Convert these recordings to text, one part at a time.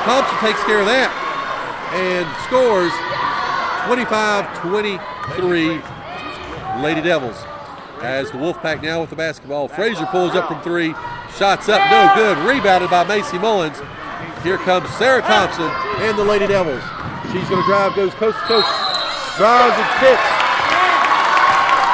Thompson takes care of that and scores 25-23 Lady Devils. As the Wolfpack now with the basketball. Frazier pulls up from 3. Shots up, no good. Rebounded by Macy Mullins. Here comes Sarah Thompson and the Lady Devils. She's going to drive, goes coast to coast. Drives and kicks.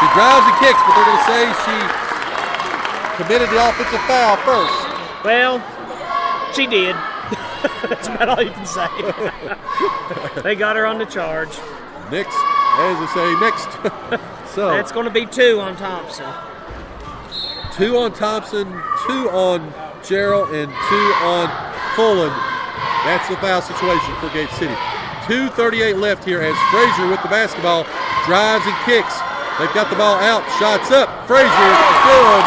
She drives and kicks, but they're going to say she committed the offensive foul first. Well, she did. That's about all you can say. They got her on the charge. Next, as they say, next. So that's going to be 2 on Thompson. 2 on Thompson, 2 on Gerald, and 2 on Fulham. That's the foul situation for Gate City. 2:38 left here as Frazier with the basketball drives and kicks. They've got the ball out, shots up. Frazier good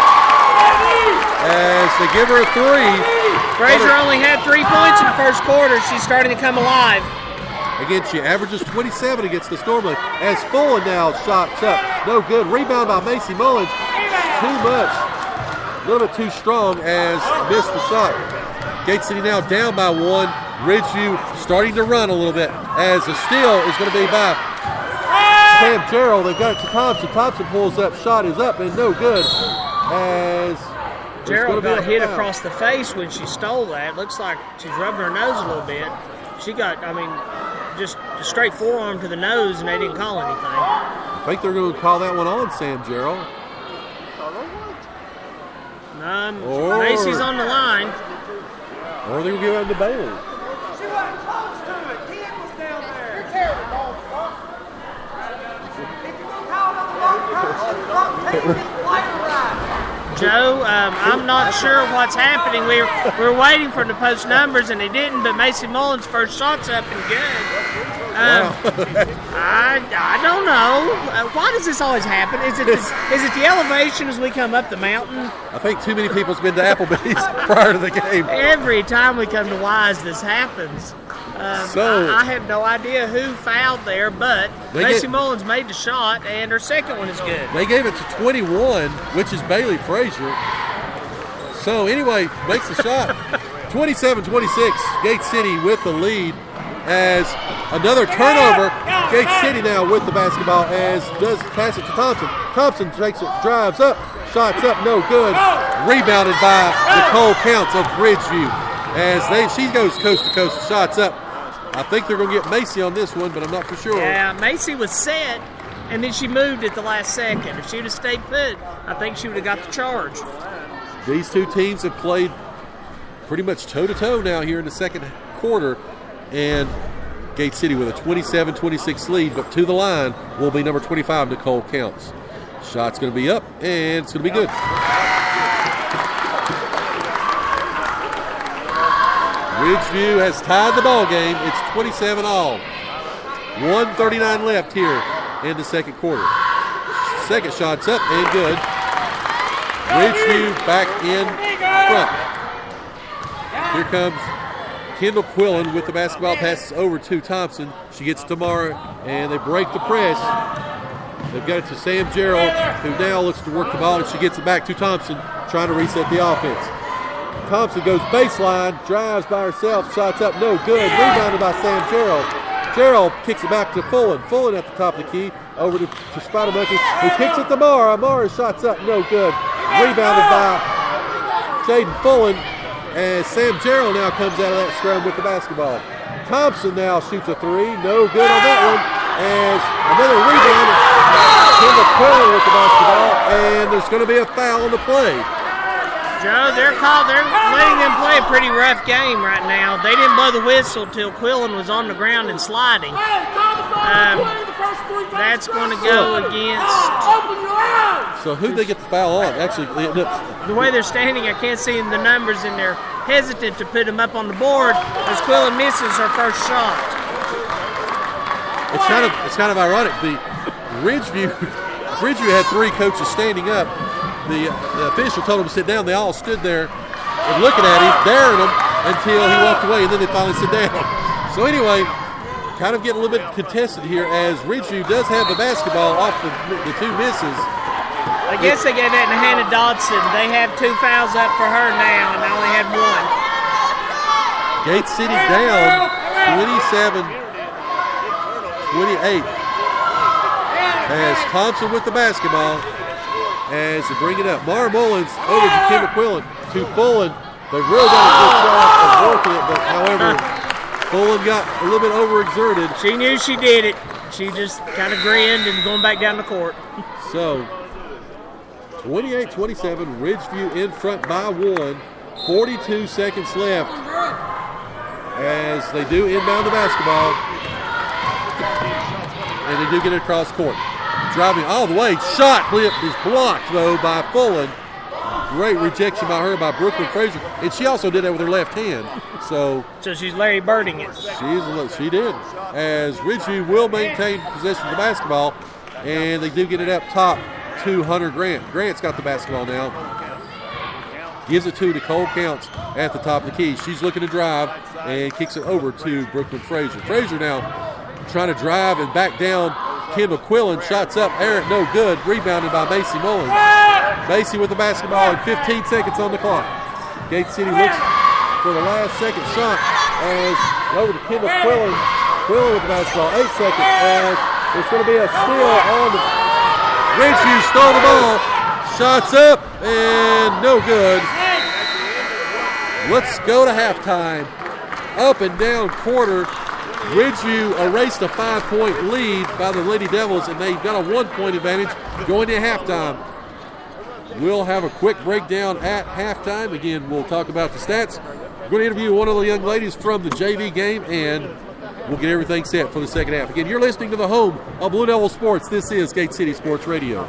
as they give her a 3. Frazier only had 3 points in the first quarter. She's starting to come alive. Again, she averages 27 against us normally. As Fulham now shots up, no good. Rebound by Macy Mullins. Too much, a little bit too strong as missed the shot. Gate City now down by 1. Ridgeview starting to run a little bit as the steal is going to be by Sam Gerald. They've got it to Thompson. Thompson pulls up, shot is up and no good. As Gerald got hit across the face when she stole that. Looks like she's rubbing her nose a little bit. She got, just a straight forearm to the nose and they didn't call anything. I think they're going to call that one on Sam Gerald. Macy's on the line. Or they're going to give it to Bailey. She wasn't close to it. Ken was down there. You're carrying the ball, if you're going to call it on the wrong person, the wrong team, just play it right. Joe, I'm not sure what's happening. We're waiting for the post numbers, and they didn't, but Macy Mullins' first shot's up and good. I don't know. Why does this always happen? Is it the elevation as we come up the mountain? I think too many people's been to Applebee's prior to the game. Every time we come to Wise, this happens. I have no idea who fouled there, but Macy Mullins made the shot, and her second one is good. They gave it to 21, which is Bailey Frazier. So anyway, makes the shot. 27-26, Gate City with the lead as another turnover. Gate City now with the basketball as does pass it to Thompson. Thompson takes it, drives up, shots up, no good. Rebounded by Nicole Counts of Ridgeview as she goes coast to coast, shots up. I think they're going to get Macy on this one, but I'm not for sure. Yeah, Macy was set, and then she moved at the last second. If she would have stayed put, I think she would have got the charge. These two teams have played pretty much toe-to-toe now here in the second quarter, and Gate City with a 27-26 lead, but to the line will be number 25, Nicole Counts. Shot's going to be up, and it's going to be good. Ridgeview has tied the ball game. It's 27-all. 1:39 left here in the second quarter. Second shot's up and good. Ridgeview back in front. Here comes Kendall Quillen with the basketball, passes over to Thompson. She gets Tamara, and they break the press. They've got it to Sam Gerald, who now looks to work the ball, and she gets it back to Thompson, trying to reset the offense. Thompson goes baseline, drives by herself, shots up, no good. Rebounded by Sam Gerald. Gerald kicks it back to Fullen. Fullen at the top of the key, over to Spider-Monkey, who kicks it to Mara. Mara shots up, no good. Rebounded by Jaden Fullen, as Sam Gerald now comes out of that scrum with the basketball. Thompson now shoots a 3, no good on that one. As another rebound, Kendall Quillen with the basketball, and there's going to be a foul on the play. Joe, they're letting them play a pretty rough game right now. They didn't blow the whistle till Quillen was on the ground and sliding. That's going to go against... So who'd they get the foul on? Actually, the way they're standing, I can't see the numbers, and they're hesitant to put them up on the board as Quillen misses her first shot. It's kind of ironic. The Ridgeview had 3 coaches standing up. The official told them to sit down. They all stood there and looking at him, daring him until he walked away, and then they finally sit down. So anyway, kind of getting a little bit contested here as Ridgeview does have the basketball off the 2 misses. I guess they gave that to Hannah Dodson. They have 2 fouls up for her now, and they only had 1. Gate City down 27-28. As Thompson with the basketball as they bring it up. Mara Mullins over to Kim McQuillan to Fullen. They've really done a good job of working it, but however, Fullen got a little bit overexerted. She knew she did it. She just kind of grinned and going back down the court. So, 28-27, Ridgeview in front by 1. 42 seconds left as they do inbound the basketball. And they do get it across court. Driving all the way. Shot is blocked, though, by Fullen. Great rejection by her, by Brooklyn Frazier. And she also did that with her left hand. So she's Larry Birding it. She did. As Ridgeview will maintain possession of the basketball. And they do get it up top to Hunter Grant. Grant's got the basketball now. Gives it to Nicole Counts at the top of the key. She's looking to drive and kicks it over to Brooklyn Frazier. Frazier now trying to drive and back down. Kim McQuillan shots up. Eric, no good. Rebounded by Macy Mullins. Macy with the basketball and 15 seconds on the clock. Gate City looks for the last second shot as over to Kim McQuillan. McQuillan with the basketball. 8 seconds as it's going to be a steal on the Ridgeview stole the ball. Shots up and no good. Let's go to halftime. Up and down quarter. Ridgeview erased a 5-point lead by the Lady Devils, and they've got a 1-point advantage going to halftime. We'll have a quick breakdown at halftime. Again, we'll talk about the stats. We're going to interview one of the young ladies from the JV game, and we'll get everything set for the second half. Again, you're listening to the home of Blue Devil Sports. This is Gate City Sports Radio.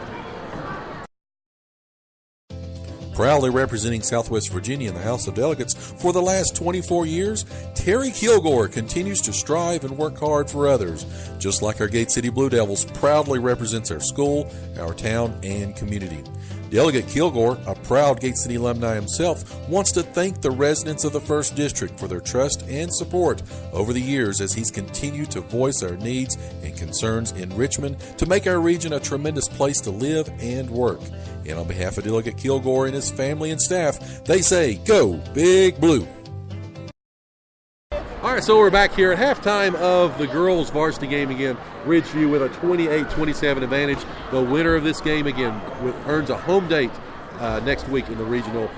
Proudly representing Southwest Virginia in the House of Delegates for the last 24 years, Terry Kilgore continues to strive and work hard for others. Just like our Gate City Blue Devils proudly represents our school, our town, and community. Delegate Kilgore, a proud Gate City alumni himself, wants to thank the residents of the 1st District for their trust and support over the years as he's continued to voice our needs and concerns in Richmond to make our region a tremendous place to live and work. And on behalf of Delegate Kilgore and his family and staff, they say, go Big Blue. All right, so we're back here at halftime of the girls' varsity game again. Ridgeview with a 28-27 advantage. The winner of this game, again, earns a home date next week in the regional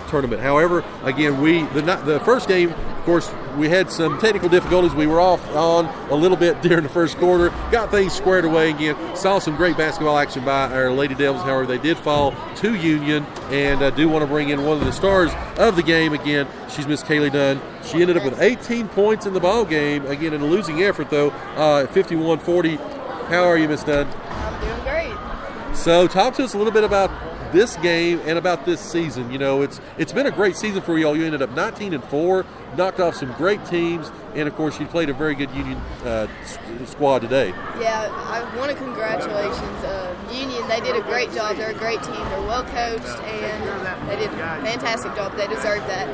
tournament. However, again, the first game, of course, we had some technical difficulties. We were off on a little bit during the first quarter. Got things squared away again. Saw some great basketball action by our Lady Devils. However, they did fall to Union, and I do want to bring in one of the stars of the game again. She's Miss Kaylee Dunn. She ended up with 18 points in the ball game. Again, in a losing effort, though, at 51-40. How are you, Miss Dunn? I'm doing great. So talk to us a little bit about this game and about this season. You know, it's been a great season for y'all. You ended up 19-4, knocked off some great teams, and of course you played a very good Union squad today. Yeah, I want to congratulations. Union, they did a great job. They're a great team. They're well coached, and they did a fantastic job. They deserve that.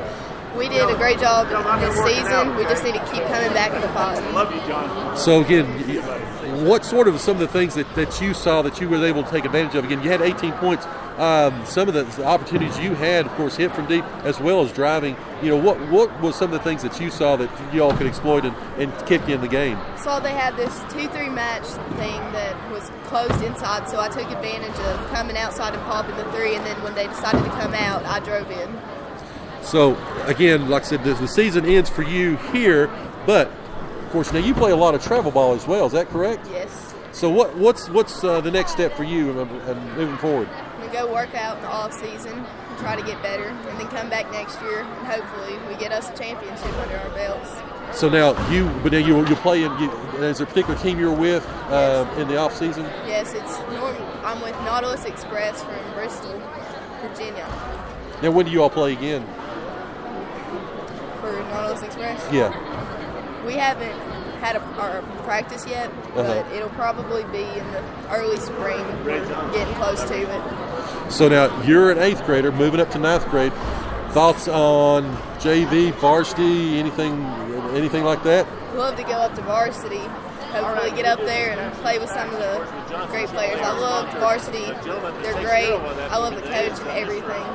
We did a great job this season. We just need to keep coming back in the fight. So again, what sort of some of the things that you saw that you were able to take advantage of? Again, you had 18 points. Some of the opportunities you had, of course, hit from deep as well as driving. You know, what was some of the things that you saw that you all could exploit and kick you in the game? So they had this 2-3 match thing that was closed inside, so I took advantage of coming outside and popping the three, and then when they decided to come out, I drove in. So, again, like I said, the season ends for you here, but, of course, now you play a lot of travel ball as well. Is that correct? Yes. So what's the next step for you moving forward? We go work out in the off season and try to get better, and then come back next year, and hopefully we get us a championship under our belts. So now you play in. Is there a particular team you're with in the off season? Yes, I'm with Nautilus Express from Bristol, Virginia. Now, when do you all play again? For Nautilus Express? Yeah. We haven't had our practice yet, but it'll probably be in the early spring. We're getting close to it. So now you're an 8th grader, moving up to 9th grade. Thoughts on JV, varsity, anything like that? Love to go up to varsity. Hopefully get up there and play with some of the great players. I love varsity. They're great. I love the coach and everything.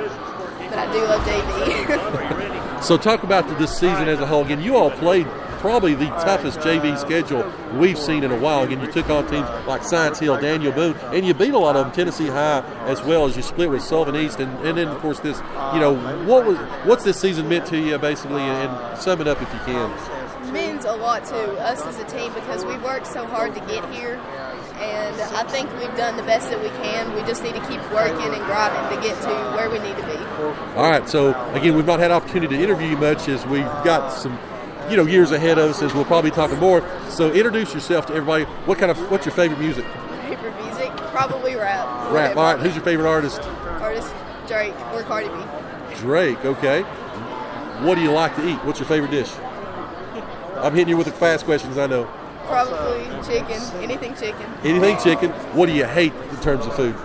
But I do love JV. So talk about this season as a whole. Again, you all played probably the toughest JV schedule we've seen in a while. Again, you took on teams like Science Hill, Daniel Boone, and you beat a lot of them, Tennessee High, as well as you split with Sullivan East. And then, of course, this, what's this season meant to you, basically, and sum it up if you can. It means a lot to us as a team because we worked so hard to get here, and I think we've done the best that we can. We just need to keep working and grinding to get to where we need to be. All right, so again, we've not had opportunity to interview you much as we've got some years ahead of us, as we'll probably be talking more. So introduce yourself to everybody. What's your favorite music? Favorite music? Probably rap. Rap. All right, who's your favorite artist? Drake or Cardi B. Drake, okay. What do you like to eat? What's your favorite dish? I'm hitting you with the fast questions, I know. Probably chicken. Anything chicken. Anything chicken. What do you hate in terms of food?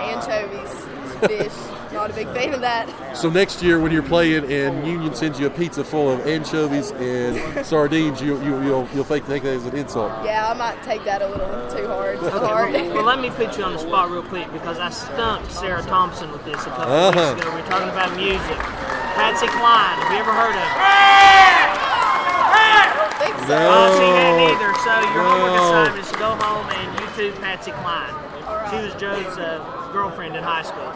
Anchovies. Fish. Not a big fan of that. So next year when you're playing and Union sends you a pizza full of anchovies and sardines, you'll take that as an insult. Yeah, I might take that a little too hard to the heart. Well, let me put you on the spot real quick because I stumped Sarah Thompson with this a couple of weeks ago. We were talking about music. Patsy Cline. Have you ever heard of her? I don't think so. Oh, she hadn't either. So your homework assignment is to go home and YouTube Patsy Cline. She was Joe's girlfriend in high school.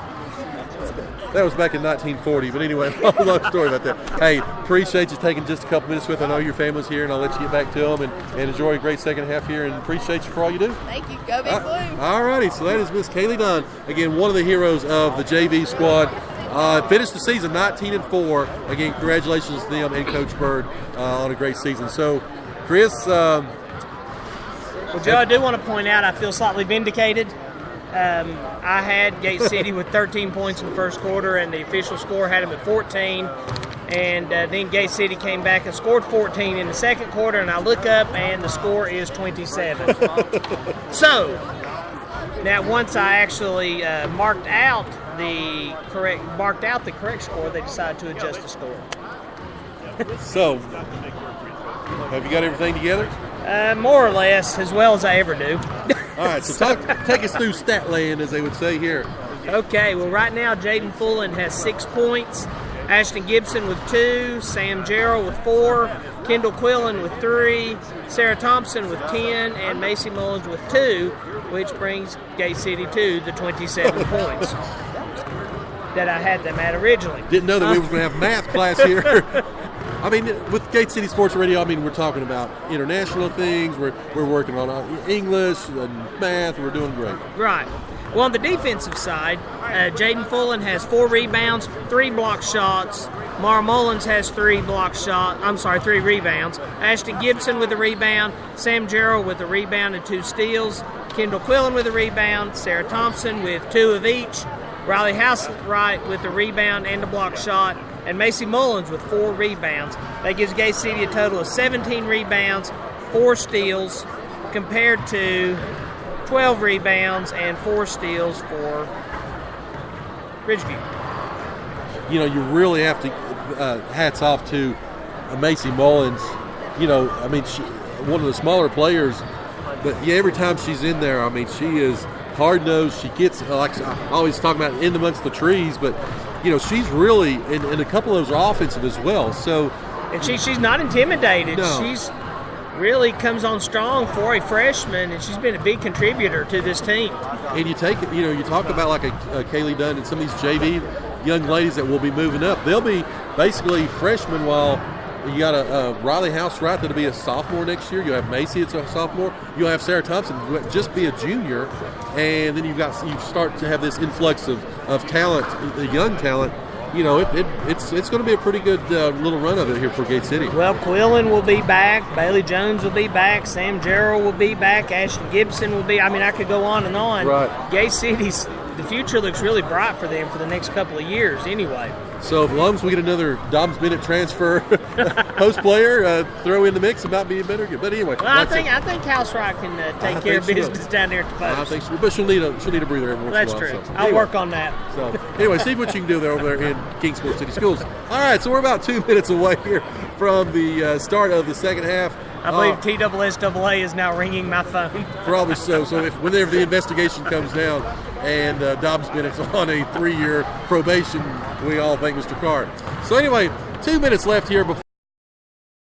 That was back in 1940, but anyway, long story about that. Hey, appreciate you taking just a couple minutes with. I know your family's here, and I'll let you get back to them and enjoy a great second half here, and appreciate you for all you do. Thank you. Go Big Blue. All righty, so that is Miss Kaylee Dunn, again, one of the heroes of the JV squad. Finished the season 19-4. Again, congratulations to them and Coach Bird on a great season. So, Chris. Well, Joe, I do want to point out I feel slightly vindicated. I had Gate City with 13 points in the first quarter, and the official score had them at 14. And then Gate City came back and scored 14 in the second quarter, and I look up, and the score is 27. So, now once I actually marked out the correct score, they decided to adjust the score. So, have you got everything together? More or less, as well as I ever do. All right, so take us through stat land, as they would say here. Okay, well, right now, Jaden Fullen has 6 points, Ashton Gibson with 2, Sam Jarrell with 4, Kendall Quillen with 3, Sarah Thompson with 10, and Macy Mullins with 2, which brings Gate City to the 27 points that I had them at originally. Didn't know that we were going to have math class here. I mean, with Gate City Sports Radio, I mean, we're talking about international things. We're working on English and math. We're doing great. Right. Well, on the defensive side, Jaden Fullen has 4 rebounds, 3 block shots. Mara Mullins has 3 rebounds. Ashton Gibson with a rebound. Sam Jarrell with a rebound and 2 steals. Kendall Quillen with a rebound. Sarah Thompson with 2 of each. Riley Housewright with a rebound and a block shot. And Macy Mullins with 4 rebounds. That gives Gate City a total of 17 rebounds, 4 steals, compared to 12 rebounds and 4 steals for Ridgeview. You really have to hats off to Macy Mullins. I mean, she, one of the smaller players, but yeah, every time she's in there, I mean, she is hard-nosed. She gets, like I always talk about, in amongst the trees, but she's really, and a couple of those are offensive as well. So, and she's not intimidated. No. She's really comes on strong for a freshman, and she's been a big contributor to this team. And you take it, you talk about like a Kaylee Dunn and some of these JV young ladies that will be moving up. They'll be basically freshmen, while you got a Riley Housewright that'll be a sophomore next year. You'll have Macy, it's a sophomore. You'll have Sarah Thompson, who will just be a junior. And then you start to have this influx of talent, the young talent. It's going to be a pretty good little run of it here for Gate City. Well, Quillen will be back. Bailey Jones will be back. Sam Jarrell will be back. Ashton Gibson will be. I mean, I could go on and on. Right. Gate City's, the future looks really bright for them for the next couple of years anyway. So as long as we get another Dobbs Bennett transfer post player throw in the mix, it might be a better good. But anyway, well, I think Housewright can take care of business down there at the post. I think so, but she'll need a breather every once in a while. That's true. So, I'll work on that. So anyway, see what you can do there over there in Kingsport City Schools. All right, so we're about 2 minutes away here from the start of the second half. I believe TSSAA is now ringing my phone. Probably so. So whenever the investigation comes down and Dobbs Bennett's on a 3-year probation, we all thank Mr. Carr. So anyway, 2 minutes left here before